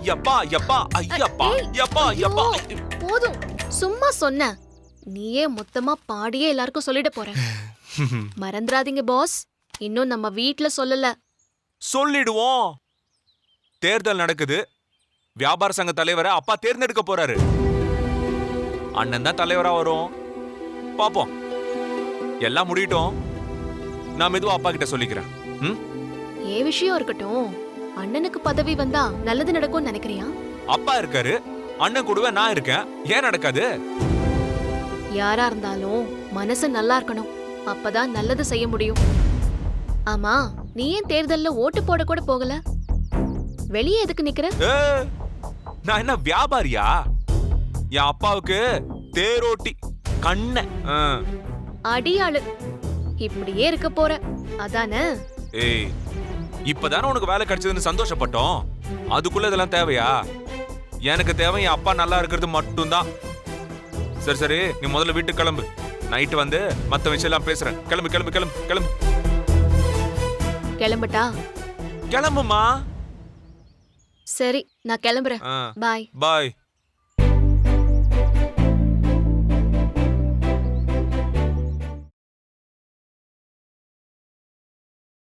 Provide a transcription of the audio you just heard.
யப்பா யப்பா ஐயப்பா யப்பா யப்பா. போதும், சும்மா சொன்ன. நீயே மொத்தமா பாடியே எல்லாருக்கும் சொல்லிட போற. மறந்துடாதீங்க பாஸ், இன்னும் நம்ம வீட்ல சொல்லல. சொல்லிடுவோம். தேர்தல் நடக்குது. வியாபார சங்க தலைவரை அப்பா தேர்ந்தெடுக்க போறாரு. அண்ணன் தான் தலைவரா வரும். பாப்போம். எல்லாம் முடியட்டும். நான் மெதுவா அப்பா கிட்ட சொல்லிக்கிறேன். ஏ விஷயம் இருக்கட்டும், அண்ணனுக்கு பதவி வந்தா நல்லது நடக்கும்னு நினைக்கிறியா? அப்பா இருக்காரு, அண்ணன் கூடவே நான் இருக்கேன். ஏன் நடக்காது? யாரா இருந்தாலும் மனசு நல்லா இருக்கணும், அப்பதான் நல்லது செய்ய முடியும். ஆமா, நீ ஏன் தேர்தல்ல ஓட்டு போட கூட போகல? வெளியே எதுக்கு நிக்கிற? நான் என்ன வியாபாரியா? என் அப்பாவுக்கு தேரோட்டி கண்ண. அடியாளு, இப்படியே இருக்க போற அதானே? ஏய், இப்பதானே உனக்கு வேலை கிடைச்சதுன்னு சந்தோஷப்பட்டோம். அதுக்குள்ள இதெல்லாம் தேவையா? எனக்கு தேவை என் அப்பா நல்லா இருக்கிறது மட்டும்தான். சரி சரி, நீ முதல்ல வீட்டுக்கு கிளம்பு. நைட்டு வந்து மத்த விஷயம் எல்லாம் பேசுறேன். கிளம்பு கிளம்பு கிளம்பு கிளம்பு. கிளம்பட்டா? கிளம்புமா. சரி, நான் கிளம்புறேன். பாய் பாய்.